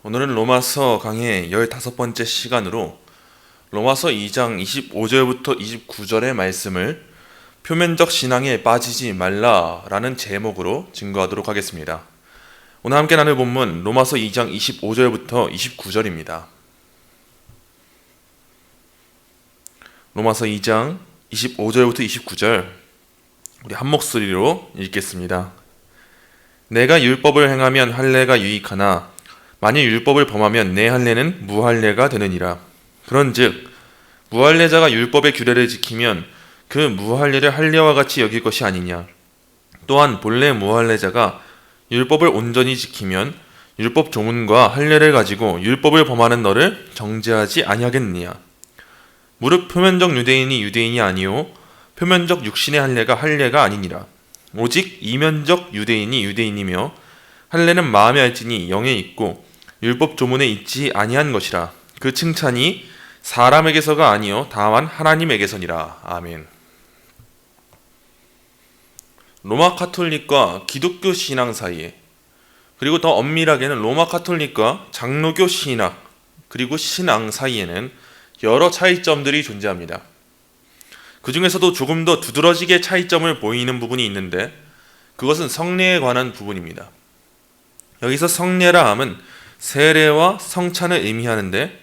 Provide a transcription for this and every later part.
오늘은 로마서 강의 15번째 시간으로 로마서 2장 25절부터 29절의 말씀을 표면적 신앙에 빠지지 말라라는 제목으로 증거하도록 하겠습니다. 오늘 함께 나눌 본문 로마서 2장 25절부터 29절입니다. 로마서 2장 25절부터 29절 우리 한 목소리로 읽겠습니다. 내가 율법을 행하면 할례가 유익하나 만일 율법을 범하면 내 할례는 무할례가 되느니라. 그런즉 무할례자가 율법의 규례를 지키면 그 무할례를 할례와 같이 여길 것이 아니냐. 또한 본래 무할례자가 율법을 온전히 지키면 율법 조문과 할례를 가지고 율법을 범하는 너를 정죄하지 아니하겠느냐. 무릇 표면적 유대인이 유대인이 아니요 표면적 육신의 할례가 아니니라. 오직 이면적 유대인이 유대인이며 할례는 마음에 알지니 영에 있고 율법 조문에 있지 아니한 것이라. 그 칭찬이 사람에게서가 아니요 다만 하나님에게서니라. 아멘. 로마 카톨릭과 기독교 신앙 사이에, 그리고 더 엄밀하게는 로마 카톨릭과 장로교 신학 그리고 신앙 사이에는 여러 차이점들이 존재합니다. 그 중에서도 조금 더 두드러지게 차이점을 보이는 부분이 있는데 그것은 성례에 관한 부분입니다. 여기서 성례라 함은 세례와 성찬을 의미하는데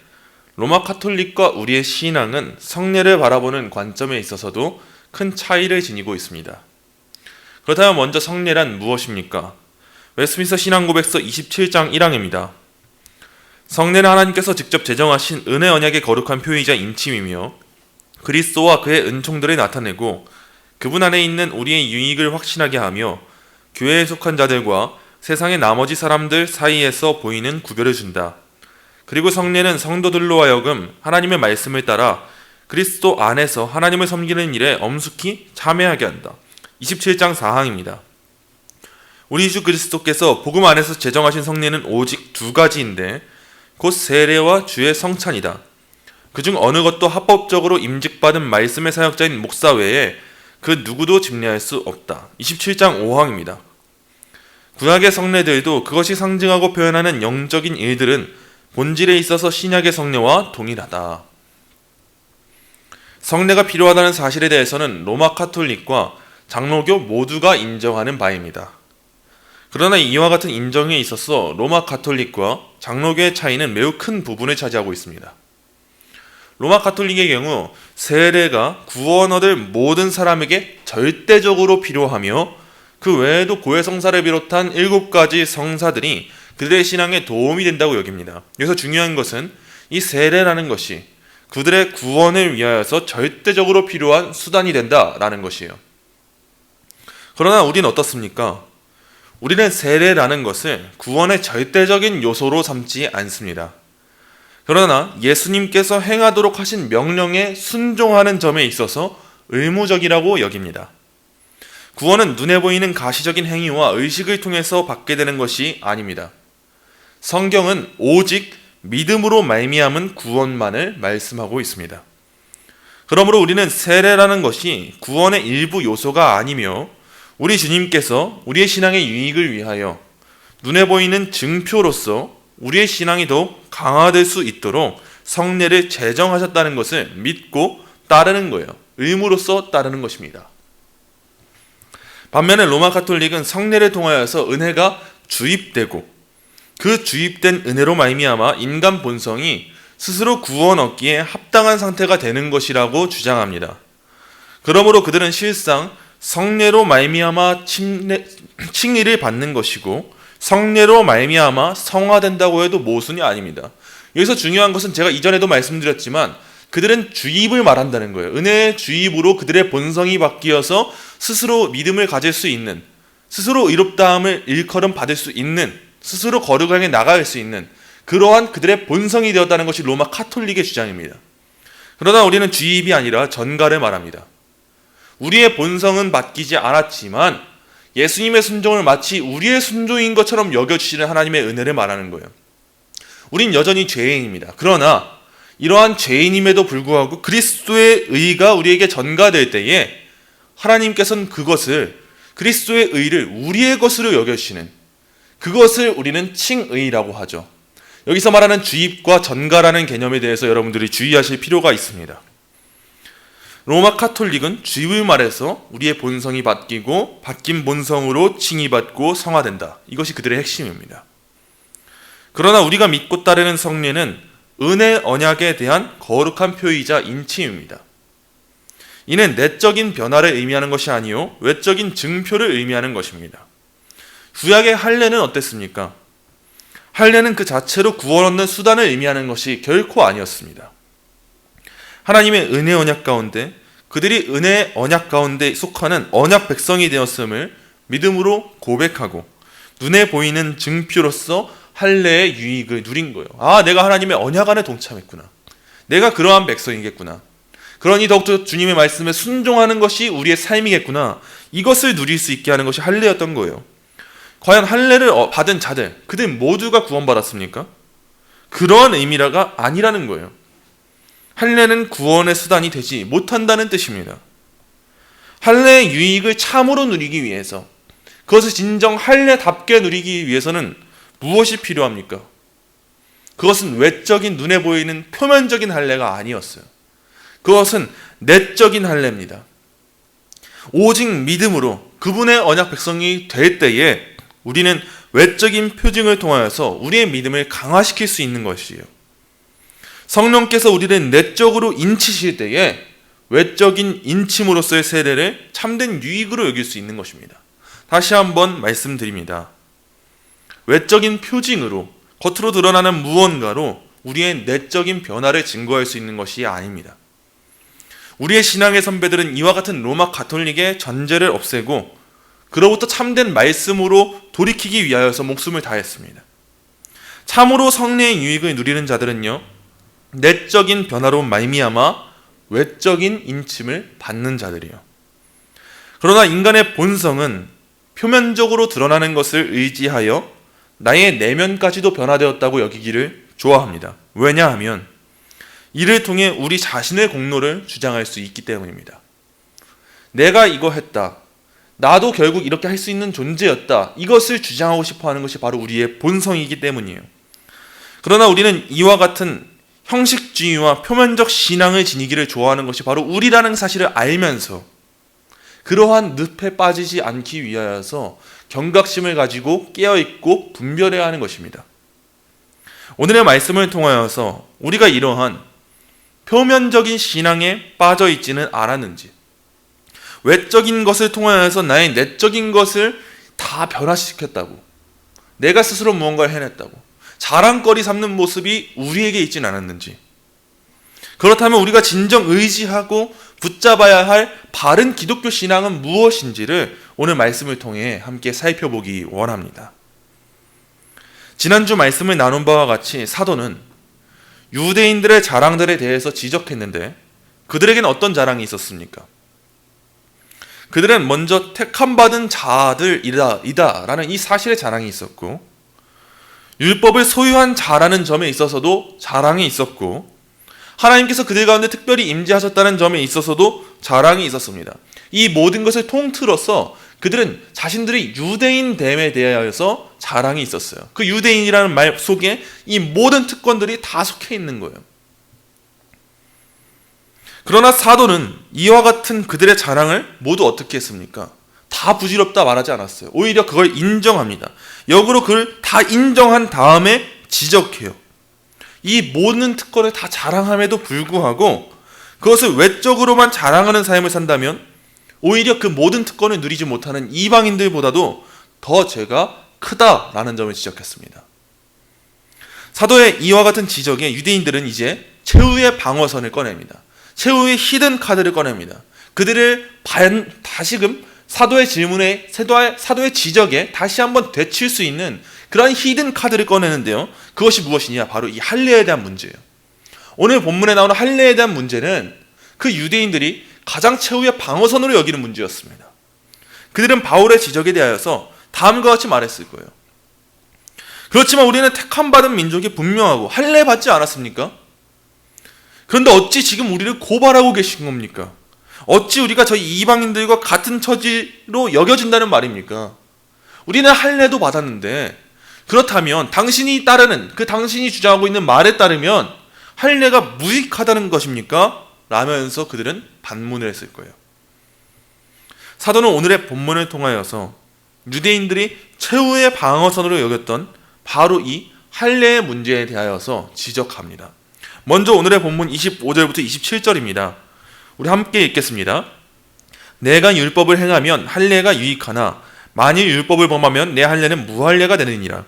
로마 카톨릭과 우리의 신앙은 성례를 바라보는 관점에 있어서도 큰 차이를 지니고 있습니다. 그렇다면 먼저 성례란 무엇입니까? 웨스트민스터 신앙고백서 27장 1항입니다. 성례는 하나님께서 직접 제정하신 은혜 언약의 거룩한 표의자 인침이며 그리스도와 그의 은총들을 나타내고 그분 안에 있는 우리의 유익을 확신하게 하며 교회에 속한 자들과 세상의 나머지 사람들 사이에서 보이는 구별을 준다. 그리고 성례는 성도들로 하여금 하나님의 말씀을 따라 그리스도 안에서 하나님을 섬기는 일에 엄숙히 참여하게 한다. 27장 4항입니다. 우리 주 그리스도께서 복음 안에서 제정하신 성례는 오직 두 가지인데 곧 세례와 주의 성찬이다. 그중 어느 것도 합법적으로 임직받은 말씀의 사역자인 목사 외에 그 누구도 집례할 수 없다. 27장 5항입니다. 구약의 성례들도 그것이 상징하고 표현하는 영적인 일들은 본질에 있어서 신약의 성례와 동일하다. 성례가 필요하다는 사실에 대해서는 로마 카톨릭과 장로교 모두가 인정하는 바입니다. 그러나 이와 같은 인정에 있어서 로마 카톨릭과 장로교의 차이는 매우 큰 부분을 차지하고 있습니다. 로마 카톨릭의 경우 세례가 구원 얻을 모든 사람에게 절대적으로 필요하며 그 외에도 고해성사를 비롯한 7가지 성사들이 그들의 신앙에 도움이 된다고 여깁니다. 여기서 중요한 것은 이 세례라는 것이 그들의 구원을 위하여서 절대적으로 필요한 수단이 된다라는 것이에요. 그러나 우리는 어떻습니까? 우리는 세례라는 것을 구원의 절대적인 요소로 삼지 않습니다. 그러나 예수님께서 행하도록 하신 명령에 순종하는 점에 있어서 의무적이라고 여깁니다. 구원은 눈에 보이는 가시적인 행위와 의식을 통해서 받게 되는 것이 아닙니다. 성경은 오직 믿음으로 말미암은 구원만을 말씀하고 있습니다. 그러므로 우리는 세례라는 것이 구원의 일부 요소가 아니며 우리 주님께서 우리의 신앙의 유익을 위하여 눈에 보이는 증표로서 우리의 신앙이 더욱 강화될 수 있도록 성례를 제정하셨다는 것을 믿고 따르는 거예요. 의무로서 따르는 것입니다. 반면에 로마 카톨릭은 성례를 통하여서 은혜가 주입되고 그 주입된 은혜로 말미암아 인간 본성이 스스로 구원 얻기에 합당한 상태가 되는 것이라고 주장합니다. 그러므로 그들은 실상 성례로 말미암아 칭의를 받는 것이고 성례로 말미암아 성화된다고 해도 모순이 아닙니다. 여기서 중요한 것은 제가 이전에도 말씀드렸지만 그들은 주입을 말한다는 거예요. 은혜의 주입으로 그들의 본성이 바뀌어서 스스로 믿음을 가질 수 있는, 스스로 의롭다함을 일컬음 받을 수 있는, 스스로 거룩하게 나갈 수 있는 그러한 그들의 본성이 되었다는 것이 로마 카톨릭의 주장입니다. 그러나 우리는 주입이 아니라 전가를 말합니다. 우리의 본성은 바뀌지 않았지만 예수님의 순종을 마치 우리의 순종인 것처럼 여겨주시는 하나님의 은혜를 말하는 거예요. 우린 여전히 죄인입니다. 그러나 이러한 죄인임에도 불구하고 그리스도의 의가 우리에게 전가될 때에 하나님께서는 그것을, 그리스도의 의를 우리의 것으로 여겨주시는, 그것을 우리는 칭의라고 하죠. 여기서 말하는 주입과 전가라는 개념에 대해서 여러분들이 주의하실 필요가 있습니다. 로마 카톨릭은 주입을 말해서 우리의 본성이 바뀌고 바뀐 본성으로 칭의받고 성화된다. 이것이 그들의 핵심입니다. 그러나 우리가 믿고 따르는 성례는 은혜 언약에 대한 거룩한 표의자 인침입니다. 이는 내적인 변화를 의미하는 것이 아니요 외적인 증표를 의미하는 것입니다. 구약의 할례는 어땠습니까? 할례는 그 자체로 구원 얻는 수단을 의미하는 것이 결코 아니었습니다. 하나님의 은혜 언약 가운데 그들이 은혜 언약 가운데 속하는 언약 백성이 되었음을 믿음으로 고백하고 눈에 보이는 증표로서 할례의 유익을 누린 거예요. 아, 내가 하나님의 언약 안에 동참했구나. 내가 그러한 백성이겠구나. 그러니 더욱더 주님의 말씀에 순종하는 것이 우리의 삶이겠구나. 이것을 누릴 수 있게 하는 것이 할례였던 거예요. 과연 할례를 받은 자들, 그들 모두가 구원받았습니까? 그러한 의미가 아니라는 거예요. 할례는 구원의 수단이 되지 못한다는 뜻입니다. 할례의 유익을 참으로 누리기 위해서, 그것을 진정 할례답게 누리기 위해서는 무엇이 필요합니까? 그것은 외적인 눈에 보이는 표면적인 할례가 아니었어요. 그것은 내적인 할례입니다. 오직 믿음으로 그분의 언약 백성이 될 때에 우리는 외적인 표징을 통하여서 우리의 믿음을 강화시킬 수 있는 것이에요. 성령께서 우리를 내적으로 인치실 때에 외적인 인침으로서의 세례를 참된 유익으로 여길 수 있는 것입니다. 다시 한번 말씀드립니다. 외적인 표징으로 겉으로 드러나는 무언가로 우리의 내적인 변화를 증거할 수 있는 것이 아닙니다. 우리의 신앙의 선배들은 이와 같은 로마 가톨릭의 전제를 없애고 그로부터 참된 말씀으로 돌이키기 위하여서 목숨을 다했습니다. 참으로 성례의 유익을 누리는 자들은요, 내적인 변화로 말미암아 외적인 인침을 받는 자들이요. 그러나 인간의 본성은 표면적으로 드러나는 것을 의지하여 나의 내면까지도 변화되었다고 여기기를 좋아합니다. 왜냐하면 이를 통해 우리 자신의 공로를 주장할 수 있기 때문입니다. 내가 이거 했다. 나도 결국 이렇게 할 수 있는 존재였다. 이것을 주장하고 싶어하는 것이 바로 우리의 본성이기 때문이에요. 그러나 우리는 이와 같은 형식주의와 표면적 신앙을 지니기를 좋아하는 것이 바로 우리라는 사실을 알면서 그러한 늪에 빠지지 않기 위하여서 경각심을 가지고 깨어있고 분별해야 하는 것입니다. 오늘의 말씀을 통하여서 우리가 이러한 표면적인 신앙에 빠져 있지는 않았는지, 외적인 것을 통하여서 나의 내적인 것을 다 변화시켰다고, 내가 스스로 무언가를 해냈다고 자랑거리 삼는 모습이 우리에게 있지는 않았는지, 그렇다면 우리가 진정 의지하고 붙잡아야 할 바른 기독교 신앙은 무엇인지를 오늘 말씀을 통해 함께 살펴보기 원합니다. 지난주 말씀을 나눈 바와 같이 사도는 유대인들의 자랑들에 대해서 지적했는데 그들에게는 어떤 자랑이 있었습니까? 그들은 먼저 택함받은 자들이다라는 이 사실의 자랑이 있었고, 율법을 소유한 자라는 점에 있어서도 자랑이 있었고, 하나님께서 그들 가운데 특별히 임재하셨다는 점에 있어서도 자랑이 있었습니다. 이 모든 것을 통틀어서 그들은 자신들이 유대인됨에 대하여서 자랑이 있었어요. 그 유대인이라는 말 속에 이 모든 특권들이 다 속해 있는 거예요. 그러나 사도는 이와 같은 그들의 자랑을 모두 어떻게 했습니까? 다 부질없다 말하지 않았어요. 오히려 그걸 인정합니다. 역으로 그걸 다 인정한 다음에 지적해요. 이 모든 특권을 다 자랑함에도 불구하고 그것을 외적으로만 자랑하는 삶을 산다면 오히려 그 모든 특권을 누리지 못하는 이방인들보다도 더 죄가 크다라는 점을 지적했습니다. 사도의 이와 같은 지적에 유대인들은 이제 최후의 방어선을 꺼냅니다. 최후의 히든 카드를 꺼냅니다. 그들을 다시금 사도의 질문에, 사도의 지적에 다시 한번 되칠 수 있는 그러한 히든 카드를 꺼내는데요. 그것이 무엇이냐? 바로 이 할례에 대한 문제예요. 오늘 본문에 나오는 할례에 대한 문제는 그 유대인들이 가장 최후의 방어선으로 여기는 문제였습니다. 그들은 바울의 지적에 대하여서 다음과 같이 말했을 거예요. 그렇지만 우리는 택함받은 민족이 분명하고 할례 받지 않았습니까? 그런데 어찌 지금 우리를 고발하고 계신 겁니까? 어찌 우리가 저희 이방인들과 같은 처지로 여겨진다는 말입니까? 우리는 할례도 받았는데 그렇다면 당신이 따르는 당신이 주장하고 있는 말에 따르면 할례가 무익하다는 것입니까? 라면서 그들은 반문을 했을 거예요. 사도는 오늘의 본문을 통하여서 유대인들이 최후의 방어선으로 여겼던 바로 이 할례의 문제에 대하여서 지적합니다. 먼저 오늘의 본문 25절부터 27절입니다. 우리 함께 읽겠습니다. 내가 율법을 행하면 할례가 유익하나 만일 율법을 범하면 내 할례는 무할례가 되느니라.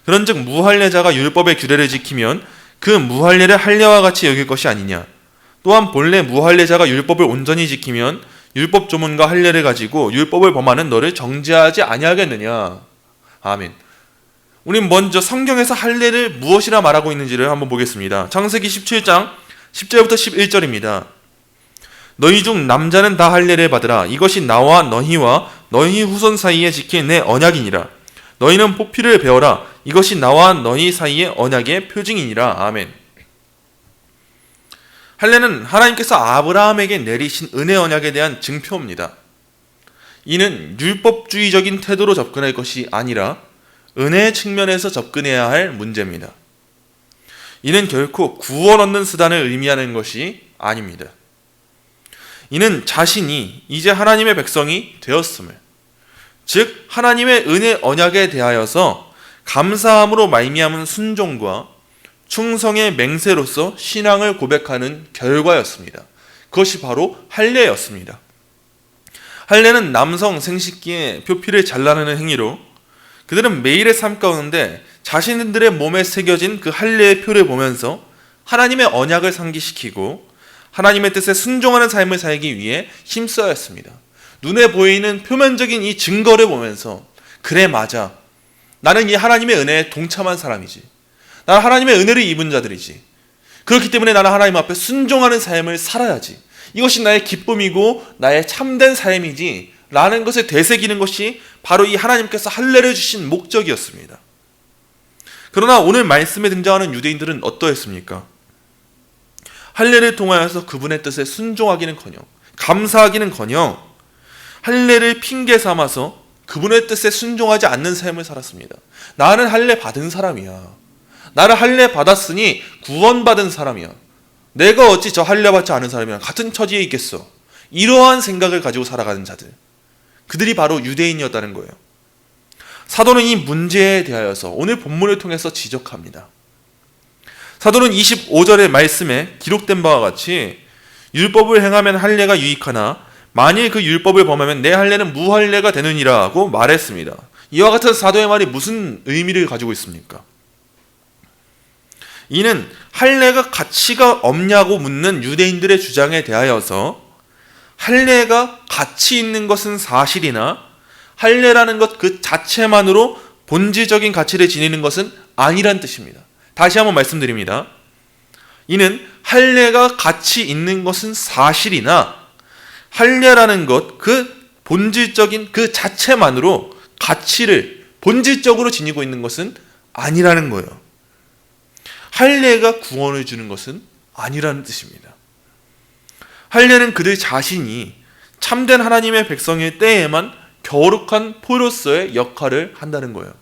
그런즉 무할례자가 율법의 규례를 지키면 그 무할례를 할례와 같이 여길 것이 아니냐. 또한 본래 무할례자가 율법을 온전히 지키면 율법 조문과 할례를 가지고 율법을 범하는 너를 정죄하지 아니하겠느냐. 아멘. 우린 먼저 성경에서 할례를 무엇이라 말하고 있는지를 한번 보겠습니다. 창세기 17장 10절부터 11절입니다. 너희 중 남자는 다 할례를 받으라. 이것이 나와 너희와 너희 후손 사이에 지킨 내 언약이니라. 너희는 포피를 배워라. 이것이 나와 너희 사이의 언약의 표징이니라. 아멘. 할례는 하나님께서 아브라함에게 내리신 은혜 언약에 대한 증표입니다. 이는 율법주의적인 태도로 접근할 것이 아니라 은혜의 측면에서 접근해야 할 문제입니다. 이는 결코 구원 얻는 수단을 의미하는 것이 아닙니다. 이는 자신이 이제 하나님의 백성이 되었음을, 즉 하나님의 은혜 언약에 대하여서 감사함으로 말미암은 순종과 충성의 맹세로서 신앙을 고백하는 결과였습니다. 그것이 바로 할례였습니다. 할례는 남성 생식기에 표피를 잘라내는 행위로 그들은 매일의 삶 가운데 자신들의 몸에 새겨진 그 할례의 표를 보면서 하나님의 언약을 상기시키고 하나님의 뜻에 순종하는 삶을 살기 위해 힘써야 했습니다. 눈에 보이는 표면적인 이 증거를 보면서 그래 맞아. 나는 이 하나님의 은혜에 동참한 사람이지. 나는 하나님의 은혜를 입은 자들이지. 그렇기 때문에 나는 하나님 앞에 순종하는 삶을 살아야지. 이것이 나의 기쁨이고 나의 참된 삶이지 라는 것을 되새기는 것이 바로 이 하나님께서 할례를 주신 목적이었습니다. 그러나 오늘 말씀에 등장하는 유대인들은 어떠했습니까? 할례를 통하여서 그분의 뜻에 순종하기는커녕 감사하기는커녕 할례를 핑계 삼아서 그분의 뜻에 순종하지 않는 삶을 살았습니다. 나는 할례 받은 사람이야. 나는 할례 받았으니 구원받은 사람이야. 내가 어찌 저 할례 받지 않은 사람이랑 같은 처지에 있겠어. 이러한 생각을 가지고 살아가는 자들, 그들이 바로 유대인이었다는 거예요. 사도는 이 문제에 대하여서 오늘 본문을 통해서 지적합니다. 사도는 25절의 말씀에 기록된 바와 같이 율법을 행하면 할례가 유익하나 만일 그 율법을 범하면 내 할례는 무할례가 되느니라고 말했습니다. 이와 같은 사도의 말이 무슨 의미를 가지고 있습니까? 이는 할례가 가치가 없냐고 묻는 유대인들의 주장에 대하여서 할례가 가치 있는 것은 사실이나 할례라는 것 그 자체만으로 본질적인 가치를 지니는 것은 아니란 뜻입니다. 다시 한번 말씀드립니다. 이는 할례가 가치 있는 것은 사실이나 할례라는 것 그 본질적인 그 자체만으로 가치를 본질적으로 지니고 있는 것은 아니라는 거예요. 할례가 구원을 주는 것은 아니라는 뜻입니다. 할례는 그들 자신이 참된 하나님의 백성일 때에만 거룩한 포로서의 역할을 한다는 거예요.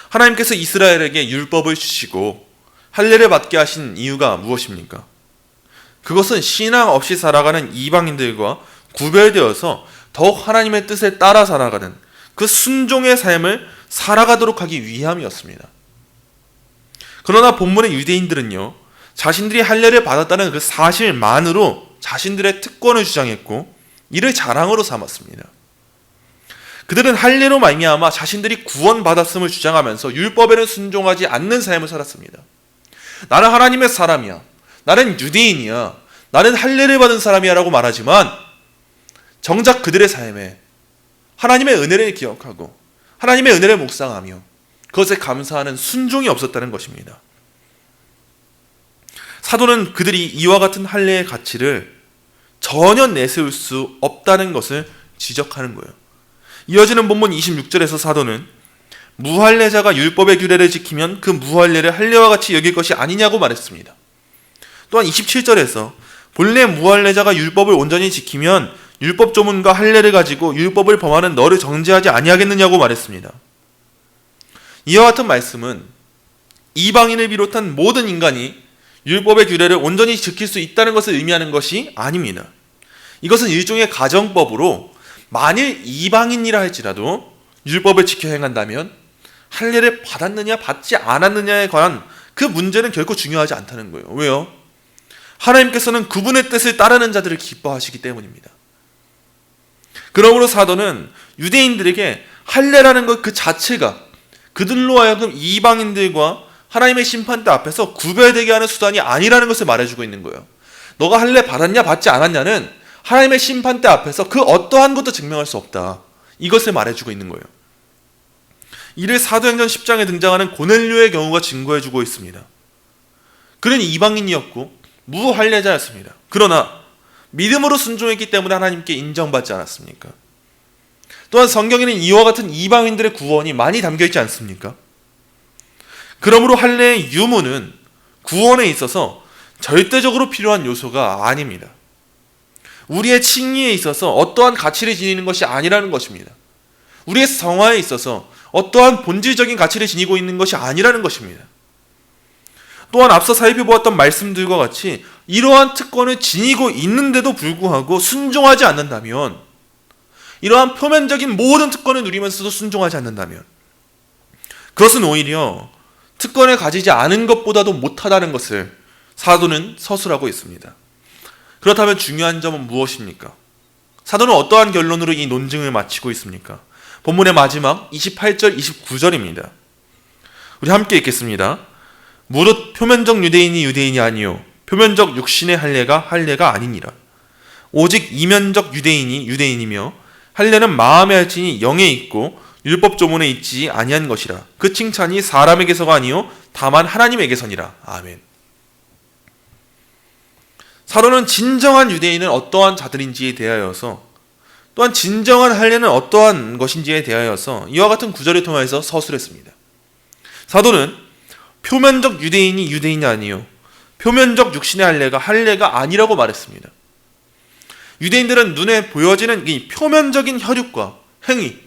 하나님께서 이스라엘에게 율법을 주시고 할례를 받게 하신 이유가 무엇입니까? 그것은 신앙 없이 살아가는 이방인들과 구별되어서 더욱 하나님의 뜻에 따라 살아가는 그 순종의 삶을 살아가도록 하기 위함이었습니다. 그러나 본문의 유대인들은요, 자신들이 할례를 받았다는 그 사실만으로 자신들의 특권을 주장했고 이를 자랑으로 삼았습니다. 그들은 할례로 말미암아 자신들이 구원받았음을 주장하면서 율법에는 순종하지 않는 삶을 살았습니다. 나는 하나님의 사람이야. 나는 유대인이야. 나는 할례를 받은 사람이야 라고 말하지만 정작 그들의 삶에 하나님의 은혜를 기억하고 하나님의 은혜를 묵상하며 그것에 감사하는 순종이 없었다는 것입니다. 사도는 그들이 이와 같은 할례의 가치를 전혀 내세울 수 없다는 것을 지적하는 거예요. 이어지는 본문 26절에서 사도는 무할례자가 율법의 규례를 지키면 그 무할례를 할례와 같이 여길 것이 아니냐고 말했습니다. 또한 27절에서 본래 무할례자가 율법을 온전히 지키면 율법 조문과 할례를 가지고 율법을 범하는 너를 정죄하지 아니하겠느냐고 말했습니다. 이와 같은 말씀은 이방인을 비롯한 모든 인간이 율법의 규례를 온전히 지킬 수 있다는 것을 의미하는 것이 아닙니다. 이것은 일종의 가정법으로 만일 이방인이라 할지라도 율법을 지켜 행한다면 할례를 받았느냐 받지 않았느냐에 관한 그 문제는 결코 중요하지 않다는 거예요. 왜요? 하나님께서는 그분의 뜻을 따르는 자들을 기뻐하시기 때문입니다. 그러므로 사도는 유대인들에게 할례라는 것 그 자체가 그들로 하여금 이방인들과 하나님의 심판대 앞에서 구별되게 하는 수단이 아니라는 것을 말해주고 있는 거예요. 너가 할례 받았냐 받지 않았냐는 하나님의 심판대 앞에서 그 어떠한 것도 증명할 수 없다. 이것을 말해주고 있는 거예요. 이를 사도행전 10장에 등장하는 고넬료의 경우가 증거해주고 있습니다. 그는 이방인이었고 무할례자였습니다. 그러나 믿음으로 순종했기 때문에 하나님께 인정받지 않았습니까? 또한 성경에는 이와 같은 이방인들의 구원이 많이 담겨있지 않습니까? 그러므로 할례의 유무는 구원에 있어서 절대적으로 필요한 요소가 아닙니다. 우리의 칭의에 있어서 어떠한 가치를 지니는 것이 아니라는 것입니다. 우리의 성화에 있어서 어떠한 본질적인 가치를 지니고 있는 것이 아니라는 것입니다. 또한 앞서 살펴보았던 말씀들과 같이 이러한 특권을 지니고 있는데도 불구하고 순종하지 않는다면, 이러한 표면적인 모든 특권을 누리면서도 순종하지 않는다면 그것은 오히려 특권을 가지지 않은 것보다도 못하다는 것을 사도는 서술하고 있습니다. 그렇다면 중요한 점은 무엇입니까? 사도는 어떠한 결론으로 이 논증을 마치고 있습니까? 본문의 마지막 28절, 29절입니다. 우리 함께 읽겠습니다. 무릇 표면적 유대인이 유대인이 아니요 표면적 육신의 할례가 아니니라. 오직 이면적 유대인이 유대인이며 할례는 마음에 할지니 영에 있고 율법 조문에 있지 아니한 것이라. 그 칭찬이 사람에게서가 아니요 다만 하나님에게서니라. 아멘. 사도는 진정한 유대인은 어떠한 자들인지에 대하여서, 또한 진정한 할례는 어떠한 것인지에 대하여서 이와 같은 구절을 통해서 서술했습니다. 사도는 표면적 유대인이 유대인이 아니요 표면적 육신의 할례가 아니라고 말했습니다. 유대인들은 눈에 보여지는 이 표면적인 혈육과 행위,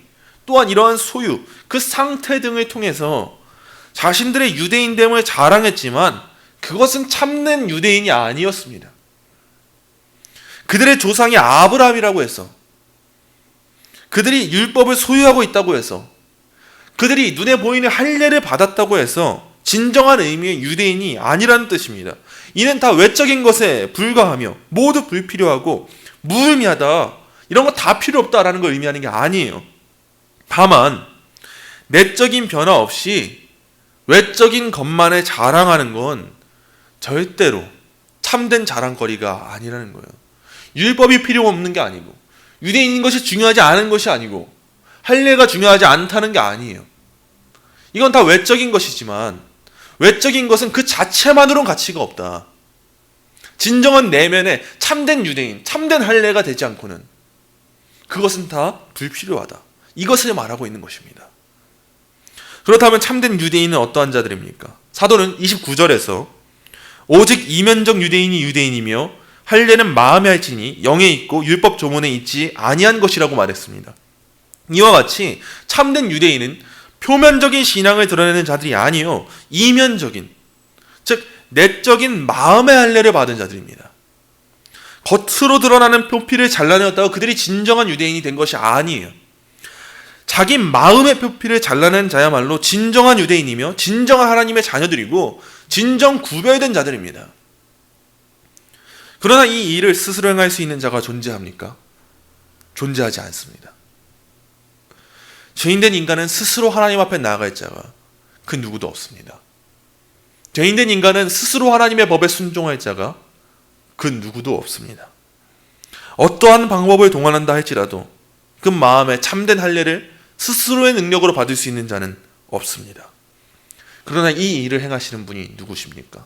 또한 이러한 소유, 그 상태 등을 통해서 자신들의 유대인됨을 자랑했지만 그것은 참된 유대인이 아니었습니다. 그들의 조상이 아브라함이라고 해서, 그들이 율법을 소유하고 있다고 해서, 그들이 눈에 보이는 할례를 받았다고 해서 진정한 의미의 유대인이 아니라는 뜻입니다. 이는 다 외적인 것에 불과하며 모두 불필요하고 무의미하다, 이런 거 다 필요 없다라는 걸 의미하는 게 아니에요. 다만 내적인 변화 없이 외적인 것만을 자랑하는 건 절대로 참된 자랑거리가 아니라는 거예요. 율법이 필요 없는 게 아니고 유대인인 것이 중요하지 않은 것이 아니고 할례가 중요하지 않다는 게 아니에요. 이건 다 외적인 것이지만 외적인 것은 그 자체만으로는 가치가 없다. 진정한 내면의 참된 유대인, 참된 할례가 되지 않고는 그것은 다 불필요하다. 이것을 말하고 있는 것입니다. 그렇다면 참된 유대인은 어떠한 자들입니까? 사도는 29절에서 오직 이면적 유대인이 유대인이며 할례는 마음에 할지니 영에 있고 율법 조문에 있지 아니한 것이라고 말했습니다. 이와 같이 참된 유대인은 표면적인 신앙을 드러내는 자들이 아니요 이면적인, 즉 내적인 마음의 할례를 받은 자들입니다. 겉으로 드러나는 표피를 잘라내었다고 그들이 진정한 유대인이 된 것이 아니에요. 자기 마음의 표피를 잘라낸 자야말로 진정한 유대인이며 진정한 하나님의 자녀들이고 진정 구별된 자들입니다. 그러나 이 일을 스스로 행할 수 있는 자가 존재합니까? 존재하지 않습니다. 죄인된 인간은 스스로 하나님 앞에 나아갈 자가 그 누구도 없습니다. 죄인된 인간은 스스로 하나님의 법에 순종할 자가 그 누구도 없습니다. 어떠한 방법을 동원한다 할지라도 그 마음에 참된 할례를 스스로의 능력으로 받을 수 있는 자는 없습니다. 그러나 이 일을 행하시는 분이 누구십니까?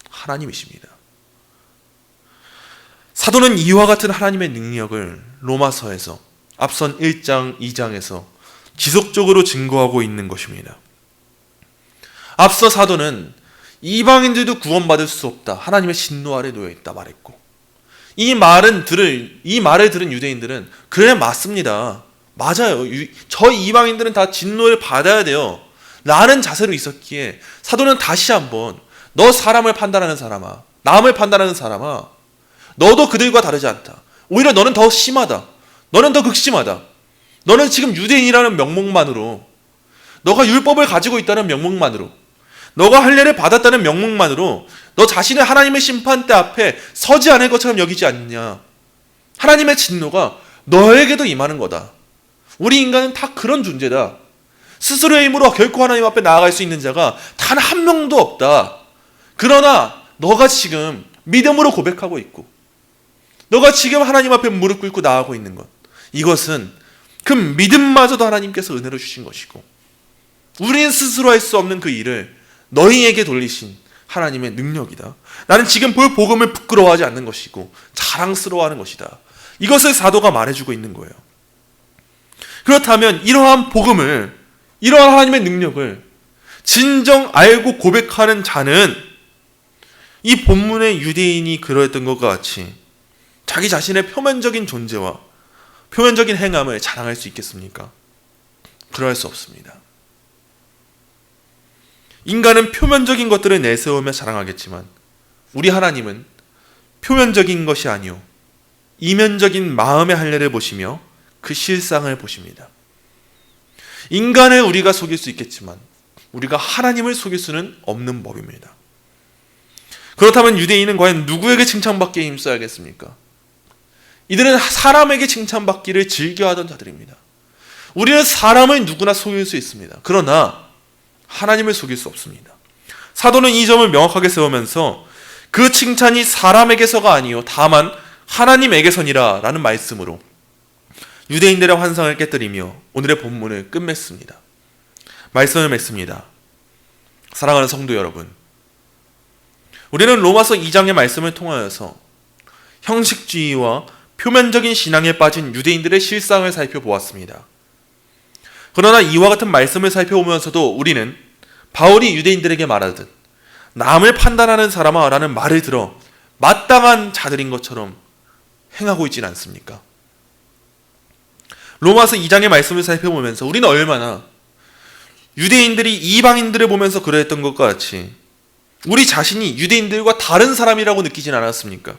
하나님이십니다. 사도는 이와 같은 하나님의 능력을 로마서에서 앞선 1장, 2장에서 지속적으로 증거하고 있는 것입니다. 앞서 사도는 이방인들도 구원받을 수 없다, 하나님의 진노 아래 놓여 있다 말했고, 이 말을 들은 유대인들은 그래 맞습니다. 맞아요. 저 이방인들은 다 진노를 받아야 돼요. 라는 자세로 있었기에 사도는 다시 한번 너 사람을 판단하는 사람아, 남을 판단하는 사람아, 너도 그들과 다르지 않다. 오히려 너는 더 심하다. 너는 더 극심하다. 너는 지금 유대인이라는 명목만으로, 너가 율법을 가지고 있다는 명목만으로, 너가 할례를 받았다는 명목만으로 너 자신을 하나님의 심판대 앞에 서지 않을 것처럼 여기지 않느냐. 하나님의 진노가 너에게도 임하는 거다. 우리 인간은 다 그런 존재다. 스스로의 힘으로 결코 하나님 앞에 나아갈 수 있는 자가 단 한 명도 없다. 그러나 너가 지금 믿음으로 고백하고 있고, 너가 지금 하나님 앞에 무릎 꿇고 나아가고 있는 것, 이것은 그 믿음마저도 하나님께서 은혜로 주신 것이고, 우리는 스스로 할 수 없는 그 일을 너희에게 돌리신 하나님의 능력이다. 나는 지금 볼 복음을 부끄러워하지 않는 것이고 자랑스러워하는 것이다. 이것을 사도가 말해주고 있는 거예요. 그렇다면 이러한 복음을, 이러한 하나님의 능력을 진정 알고 고백하는 자는 이 본문의 유대인이 그러했던 것과 같이 자기 자신의 표면적인 존재와 표면적인 행함을 자랑할 수 있겠습니까? 그럴 수 없습니다. 인간은 표면적인 것들을 내세우며 자랑하겠지만 우리 하나님은 표면적인 것이 아니요 이면적인 마음의 할례를 보시며 그 실상을 보십니다. 인간을 우리가 속일 수 있겠지만 우리가 하나님을 속일 수는 없는 법입니다. 그렇다면 유대인은 과연 누구에게 칭찬받기에 힘써야겠습니까? 이들은 사람에게 칭찬받기를 즐겨하던 자들입니다. 우리는 사람을 누구나 속일 수 있습니다. 그러나 하나님을 속일 수 없습니다. 사도는 이 점을 명확하게 세우면서 그 칭찬이 사람에게서가 아니요 다만 하나님에게서니라 라는 말씀으로 유대인들의 환상을 깨뜨리며 오늘의 본문을 끝맺습니다. 말씀을 맺습니다. 사랑하는 성도 여러분, 우리는 로마서 2장의 말씀을 통하여서 형식주의와 표면적인 신앙에 빠진 유대인들의 실상을 살펴보았습니다. 그러나 이와 같은 말씀을 살펴보면서도 우리는 바울이 유대인들에게 말하듯 남을 판단하는 사람아 라는 말을 들어 마땅한 자들인 것처럼 행하고 있지는 않습니까? 로마서 2장의 말씀을 살펴보면서 우리는 얼마나 유대인들이 이방인들을 보면서 그러했던 것과 같이 우리 자신이 유대인들과 다른 사람이라고 느끼진 않았습니까?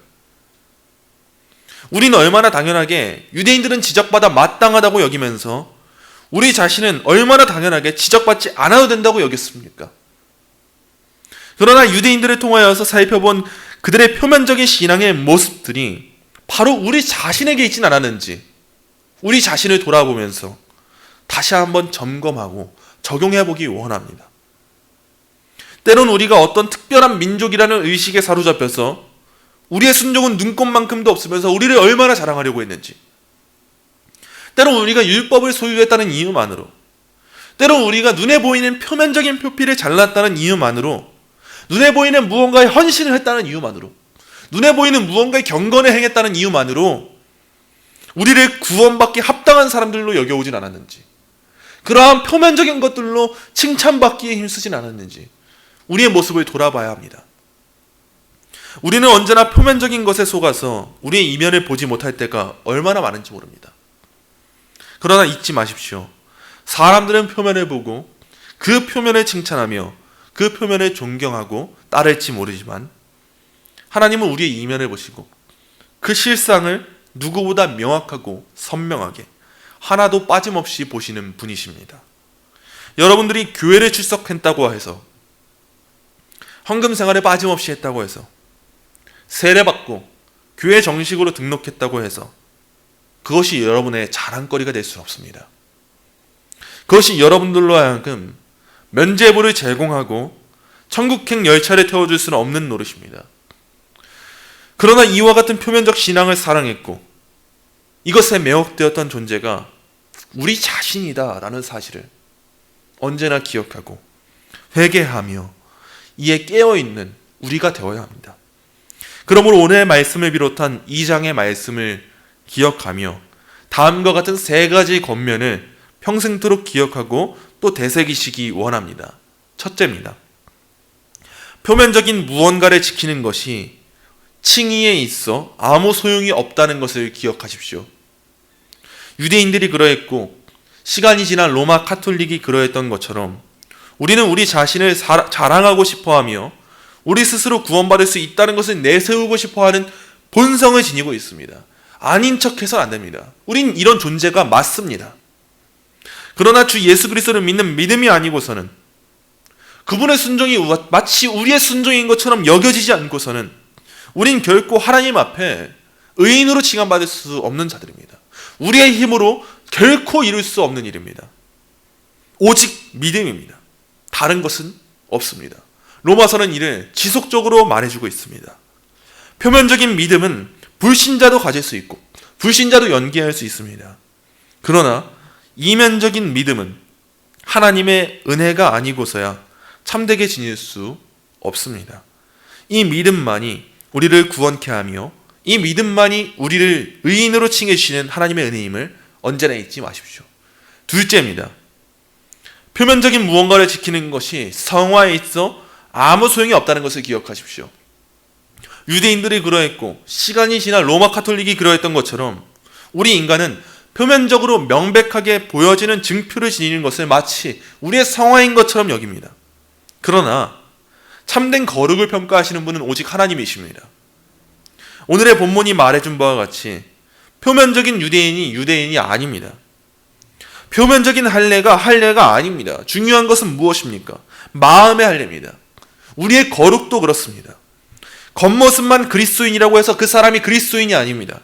우리는 얼마나 당연하게 유대인들은 지적받아 마땅하다고 여기면서 우리 자신은 얼마나 당연하게 지적받지 않아도 된다고 여겼습니까? 그러나 유대인들을 통하여서 살펴본 그들의 표면적인 신앙의 모습들이 바로 우리 자신에게 있진 않았는지 우리 자신을 돌아보면서 다시 한번 점검하고 적용해보기 원합니다. 때론 우리가 어떤 특별한 민족이라는 의식에 사로잡혀서 우리의 순종은 눈꼽만큼도 없으면서 우리를 얼마나 자랑하려고 했는지, 때론 우리가 율법을 소유했다는 이유만으로, 때론 우리가 눈에 보이는 표면적인 표피를 잘랐다는 이유만으로, 눈에 보이는 무언가에 헌신을 했다는 이유만으로, 눈에 보이는 무언가에 경건을 행했다는 이유만으로 우리를 구원받기 합당한 사람들로 여겨오진 않았는지, 그러한 표면적인 것들로 칭찬받기에 힘쓰진 않았는지 우리의 모습을 돌아봐야 합니다. 우리는 언제나 표면적인 것에 속아서 우리의 이면을 보지 못할 때가 얼마나 많은지 모릅니다. 그러나 잊지 마십시오. 사람들은 표면을 보고 그 표면을 칭찬하며 그 표면을 존경하고 따를지 모르지만 하나님은 우리의 이면을 보시고 그 실상을 누구보다 명확하고 선명하게 하나도 빠짐없이 보시는 분이십니다. 여러분들이 교회를 출석했다고 해서, 헌금 생활을 빠짐없이 했다고 해서, 세례받고 교회 정식으로 등록했다고 해서 그것이 여러분의 자랑거리가 될 수 없습니다. 그것이 여러분들로 하여금 면죄부를 제공하고 천국행 열차를 태워줄 수는 없는 노릇입니다. 그러나 이와 같은 표면적 신앙을 사랑했고 이것에 매혹되었던 존재가 우리 자신이다 라는 사실을 언제나 기억하고 회개하며 이에 깨어있는 우리가 되어야 합니다. 그러므로 오늘의 말씀을 비롯한 2장의 말씀을 기억하며 다음과 같은 3가지 권면을 평생토록 기억하고 또 되새기시기 원합니다. 첫째입니다. 표면적인 무언가를 지키는 것이 칭의에 있어 아무 소용이 없다는 것을 기억하십시오. 유대인들이 그러했고 시간이 지난 로마 카톨릭이 그러했던 것처럼 우리는 우리 자신을 자랑하고 싶어하며 우리 스스로 구원받을 수 있다는 것을 내세우고 싶어하는 본성을 지니고 있습니다. 아닌 척해서는 안 됩니다. 우린 이런 존재가 맞습니다. 그러나 주 예수 그리스도를 믿는 믿음이 아니고서는 그분의 순종이 마치 우리의 순종인 것처럼 여겨지지 않고서는 우린 결코 하나님 앞에 의인으로 칭함받을 수 없는 자들입니다. 우리의 힘으로 결코 이룰 수 없는 일입니다. 오직 믿음입니다. 다른 것은 없습니다. 로마서는 이를 지속적으로 말해주고 있습니다. 표면적인 믿음은 불신자도 가질 수 있고 불신자도 연기할 수 있습니다. 그러나 이면적인 믿음은 하나님의 은혜가 아니고서야 참되게 지닐 수 없습니다. 이 믿음만이 우리를 구원케 하며 이 믿음만이 우리를 의인으로 칭해주시는 하나님의 은혜임을 언제나 잊지 마십시오. 둘째입니다. 표면적인 무언가를 지키는 것이 성화에 있어 아무 소용이 없다는 것을 기억하십시오. 유대인들이 그러했고 시간이 지나 로마 카톨릭이 그러했던 것처럼 우리 인간은 표면적으로 명백하게 보여지는 증표를 지니는 것을 마치 우리의 성화인 것처럼 여깁니다. 그러나 참된 거룩을 평가하시는 분은 오직 하나님이십니다. 오늘의 본문이 말해준 바와 같이 표면적인 유대인이 유대인이 아닙니다. 표면적인 할례가 아닙니다. 중요한 것은 무엇입니까? 마음의 할례입니다. 우리의 거룩도 그렇습니다. 겉모습만 그리스도인이라고 해서 그 사람이 그리스도인이 아닙니다.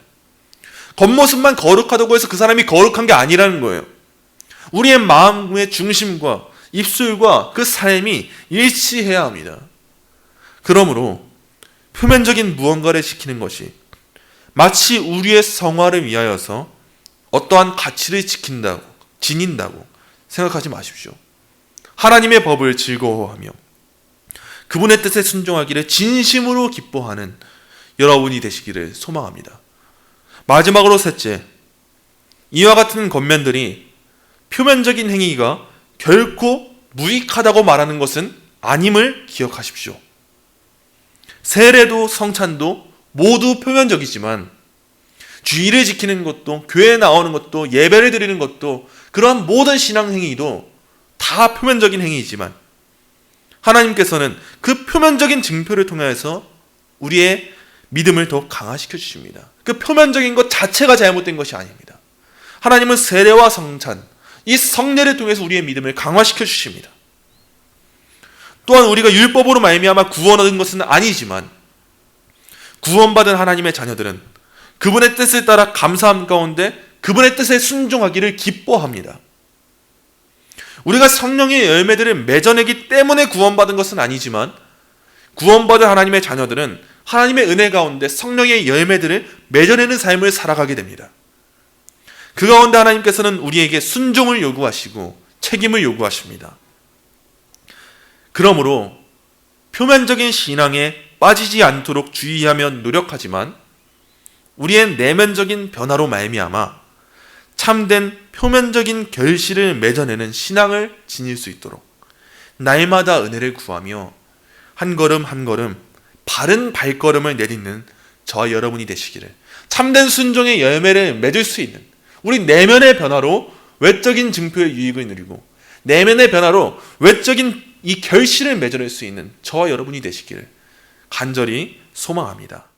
겉모습만 거룩하다고 해서 그 사람이 거룩한 게 아니라는 거예요. 우리의 마음의 중심과 입술과 그 삶이 일치해야 합니다. 그러므로 표면적인 무언가를 지키는 것이 마치 우리의 성화를 위하여서 어떠한 가치를 지닌다고 생각하지 마십시오. 하나님의 법을 즐거워하며 그분의 뜻에 순종하기를 진심으로 기뻐하는 여러분이 되시기를 소망합니다. 마지막으로 셋째, 이와 같은 겉면들이 표면적인 행위가 결코 무익하다고 말하는 것은 아님을 기억하십시오. 세례도 성찬도 모두 표면적이지만 주의를 지키는 것도 교회에 나오는 것도 예배를 드리는 것도 그러한 모든 신앙 행위도 다 표면적인 행위이지만 하나님께서는 그 표면적인 증표를 통해서 우리의 믿음을 더 강화시켜 주십니다. 그 표면적인 것 자체가 잘못된 것이 아닙니다. 하나님은 세례와 성찬, 이 성례를 통해서 우리의 믿음을 강화시켜 주십니다. 또한 우리가 율법으로 말미암아 구원 얻은 것은 아니지만 구원받은 하나님의 자녀들은 그분의 뜻을 따라 감사함 가운데 그분의 뜻에 순종하기를 기뻐합니다. 우리가 성령의 열매들을 맺어내기 때문에 구원받은 것은 아니지만 구원받은 하나님의 자녀들은 하나님의 은혜 가운데 성령의 열매들을 맺어내는 삶을 살아가게 됩니다. 그 가운데 하나님께서는 우리에게 순종을 요구하시고 책임을 요구하십니다. 그러므로 표면적인 신앙에 빠지지 않도록 주의하며 노력하지만 우리의 내면적인 변화로 말미암아 참된 표면적인 결실을 맺어내는 신앙을 지닐 수 있도록 날마다 은혜를 구하며 한 걸음 한 걸음 바른 발걸음을 내딛는 저와 여러분이 되시기를, 참된 순종의 열매를 맺을 수 있는 우리 내면의 변화로 외적인 증표의 유익을 누리고 내면의 변화로 외적인 이 결실을 맺어낼 수 있는 저와 여러분이 되시기를 간절히 소망합니다.